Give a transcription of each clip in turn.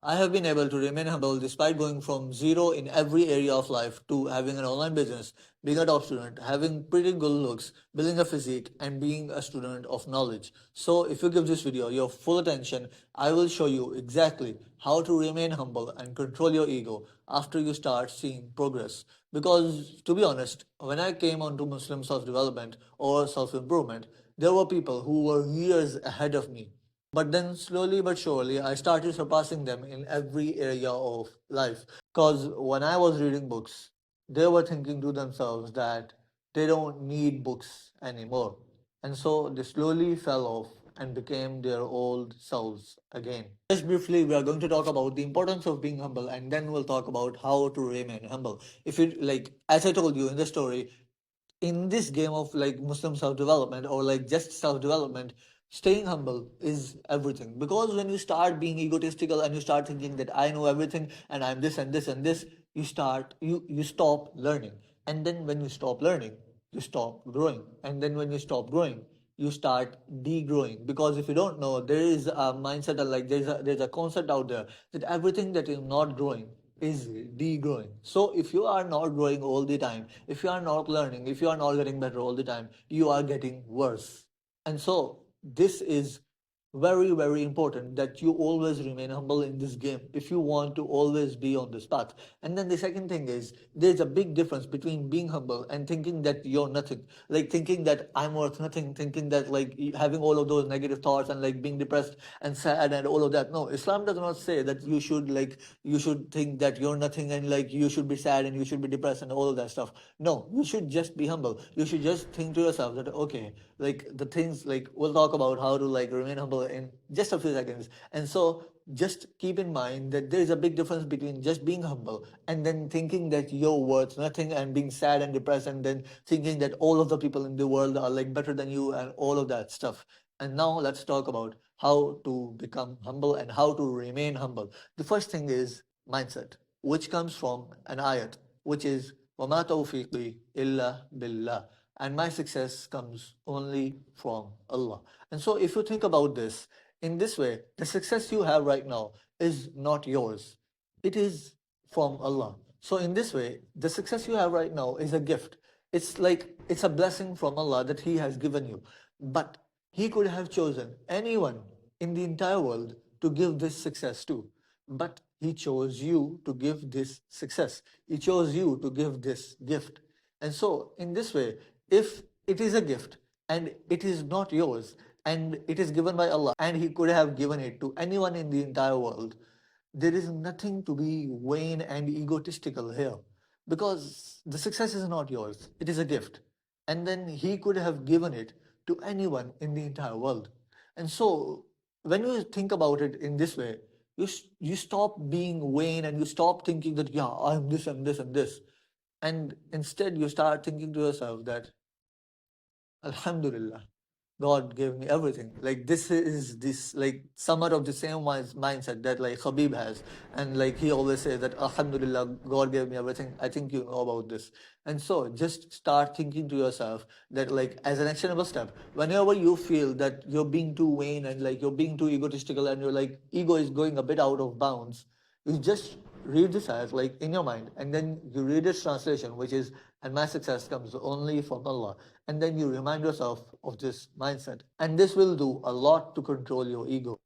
I have been able to remain humble despite going from zero in every area of life to having an online business, being a top student, having pretty good looks, building a physique, and being a student of knowledge. So, if you give this video your full attention, I will show you exactly how to remain humble and control your ego after you start seeing progress. Because, to be honest, when I came onto Muslim self development or self improvement, there were people who were years ahead of me, but then slowly but surely, I started surpassing them in every area of life. Because when I was reading books, they were thinking to themselves that they don't need books anymore. And so they slowly fell off and became their old selves again. Just briefly, we are going to talk about the importance of being humble, and then we'll talk about how to remain humble. If you like, as I told you in the story, in this game of like Muslim self development or like just self development, staying humble is everything. Because when you start being egotistical and you start thinking that I know everything and I'm this and this and this, you stop learning. And then when you stop learning, you stop growing. And then when you stop growing, you start degrowing. Because if you don't know, there is a mindset that like there's a concept out there that everything that is not growing is degrowing. So if you are not growing all the time, if you are not learning, if you are not getting better all the time, you are getting worse. And so this is very, very important that you always remain humble in this game if you want to always be on this path. And then the second thing is there's a big difference between being humble and thinking that you're nothing, like thinking that I'm worth nothing, thinking that like having all of those negative thoughts and like being depressed and sad and all of that. No, Islam does not say that you should think that you're nothing and like you should be sad and you should be depressed and all of that stuff. No, you should just be humble. You should just think to yourself that okay, like the things, like we'll talk about how to like remain humble in just a few seconds. And so just keep in mind that there is a big difference between just being humble and then thinking that you're worth nothing and being sad and depressed and then thinking that all of the people in the world are like better than you and all of that stuff. And now let's talk about how to become humble and how to remain humble. The first thing is mindset, which comes from an ayat, which is وَمَا تَوْفِيقِي إِلَّا بِاللَّهِ, and my success comes only from Allah. And so if you think about this in this way, the success you have right now is not yours. It is from Allah. So in this way, the success you have right now is a gift. It's like it's a blessing from Allah that He has given you. But He could have chosen anyone in the entire world to give this success to. But He chose you to give this success. He chose you to give this gift. And so, in this way, if it is a gift and it is not yours and it is given by Allah and He could have given it to anyone in the entire world, there is nothing to be vain and egotistical here, because the success is not yours, it is a gift. And then He could have given it to anyone in the entire world. And so, when you think about it in this way, you stop being vain and you stop thinking that, yeah, I'm this and this and this. And instead, you start thinking to yourself that, Alhamdulillah, God gave me everything. Like this is this like somewhat of the same mindset that like Habib has, and like he always says that Alhamdulillah, God gave me everything. I think you know about this. And so just start thinking to yourself that like as an actionable step, whenever you feel that you're being too vain and like you're being too egotistical and your like ego is going a bit out of bounds, you just read this as like in your mind, and then you read its translation, which is, and my success comes only from Allah. And then you remind yourself of this mindset, and this will do a lot to control your ego.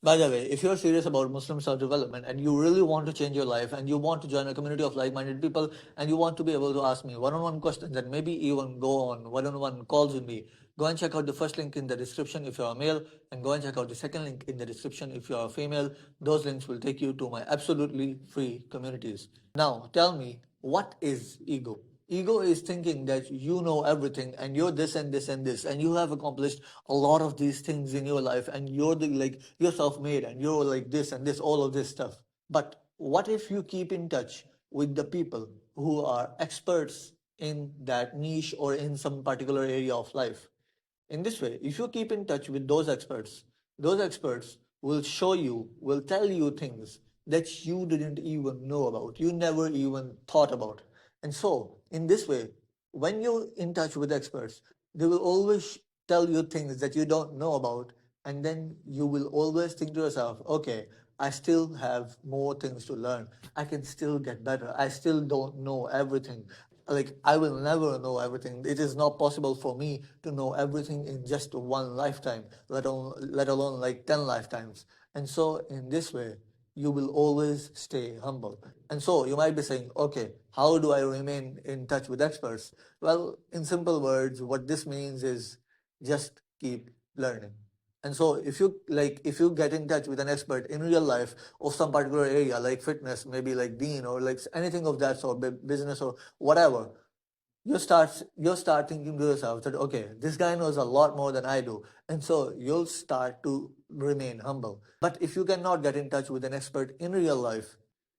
By the way, if you're serious about Muslim self development and you really want to change your life and you want to join a community of like minded people and you want to be able to ask me one on one questions and maybe even go on one calls with me, go and check out the first link in the description if you're a male, and go and check out the second link in the description if you're a female. Those links will take you to my absolutely free communities. Now, tell me, what is ego? Ego is thinking that you know everything and you're this and this and this and you have accomplished a lot of these things in your life and you're the like you're self-made and you're like this and this, all of this stuff. But what if you keep in touch with the people who are experts in that niche or in some particular area of life? In this way, if you keep in touch with those experts will show you, will tell you things that you didn't even know about, you never even thought about. And so, in this way, when you're in touch with experts, they will always tell you things that you don't know about, and then you will always think to yourself, okay, I still have more things to learn. I can still get better. I still don't know everything. Like, I will never know everything. It is not possible for me to know everything in just one lifetime, let alone like 10 lifetimes. And so, in this way, you will always stay humble. And so you might be saying, okay, how do I remain in touch with experts? Well, in simple words, what this means is just keep learning. And so if you get in touch with an expert in real life of some particular area like fitness, maybe like Dean or like anything of that sort, business or whatever, you start thinking to yourself that okay, this guy knows a lot more than I do, and so you'll start to remain humble. But if you cannot get in touch with an expert in real life,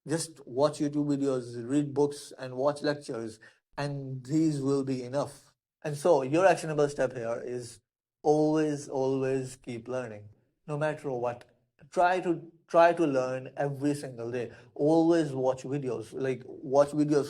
just watch YouTube videos, read books, and watch lectures, and these will be enough. And so your actionable step here is always keep learning, no matter what. Try to learn every single day. Always watch videos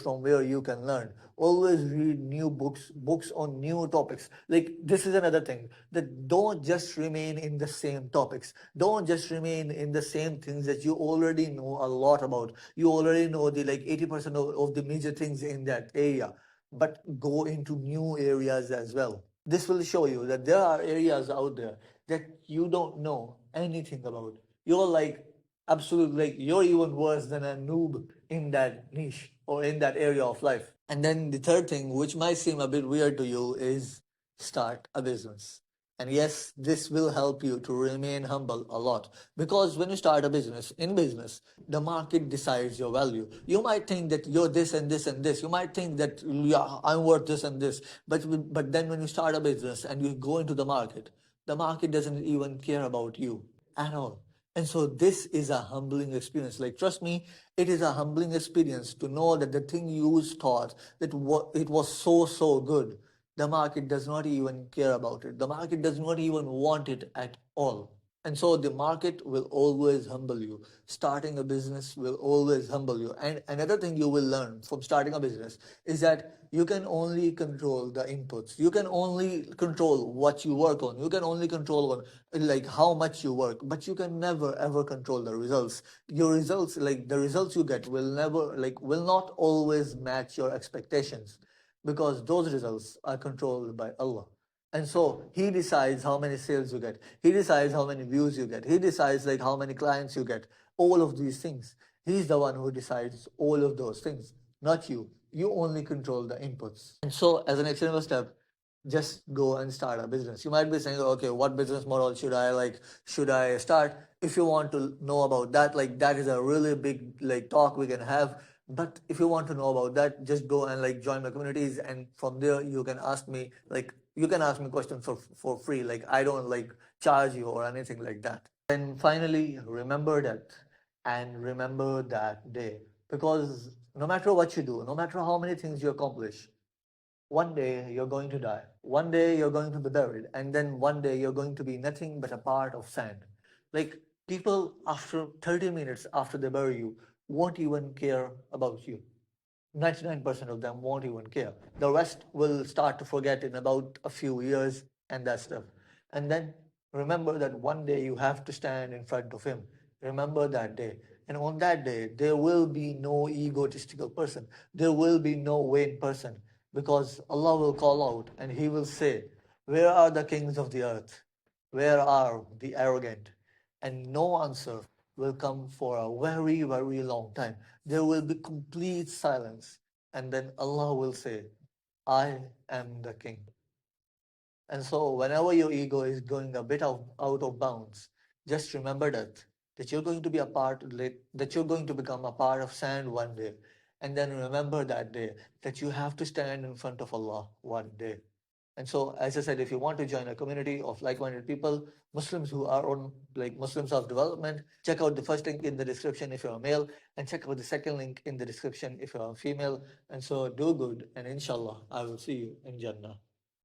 from where you can learn. Always read new books on new topics. Like, this is another thing, that don't just remain in the same topics. Don't just remain in the same things that you already know a lot about. You already know the like 80% of the major things in that area, but go into new areas as well. This will show you that there are areas out there that you don't know anything about. You're like absolutely, like, you're even worse than a noob in that niche or in that area of life. And then the third thing, which might seem a bit weird to you, is start a business. And yes, this will help you to remain humble a lot, because when you start a business, in business, the market decides your value. You might think that you're this and this and this. You might think that, yeah, I'm worth this and this. But then when you start a business and you go into the market doesn't even care about you at all. And so this is a humbling experience. Like, trust me, it is a humbling experience to know that the thing you thought that it was so good, the market does not even care about it. The market does not even want it at all. And so the market will always humble you. Starting a business will always humble you. And another thing you will learn from starting a business is that you can only control the inputs. You can only control what you work on. You can only control like how much you work, but you can never ever control the results. Your results, like the results you get, will not always match your expectations, because those results are controlled by Allah. And so he decides how many sales you get. He decides how many views you get. He decides like how many clients you get. All of these things. He's the one who decides all of those things, not you. You only control the inputs. And so, as an actionable step, just go and start a business. You might be saying, okay, what business model should I start? If you want to know about that, like, that is a really big like talk we can have. But if you want to know about that, just go and like join my communities, and from there you can ask me questions for free. Like, I don't like charge you or anything like that. And finally, remember that, and remember that day, because no matter what you do, no matter how many things you accomplish, one day you're going to die. One day you're going to be buried. And then one day you're going to be nothing but a part of sand. Like, people, after 30 minutes after they bury you, won't even care about you. 99% of them won't even care. The rest will start to forget in about a few years and that stuff. And then remember that one day you have to stand in front of Him. Remember that day. And on that day, there will be no egotistical person. There will be no vain person, because Allah will call out and He will say, where are the kings of the earth? Where are the arrogant? And no answer will come for a very long time. There will be complete silence. And then Allah will say, I am the king. And so whenever your ego is going a bit out of bounds, just remember that you're going to be a part, that you're going to become a part of sand one day. And then remember that day that you have to stand in front of Allah one day. And so, as I said, if you want to join a community of like-minded people, Muslims who are on like Muslims of development, check out the first link in the description if you're a male, and check out the second link in the description if you're a female. And so do good, and inshallah, I will see you in Jannah.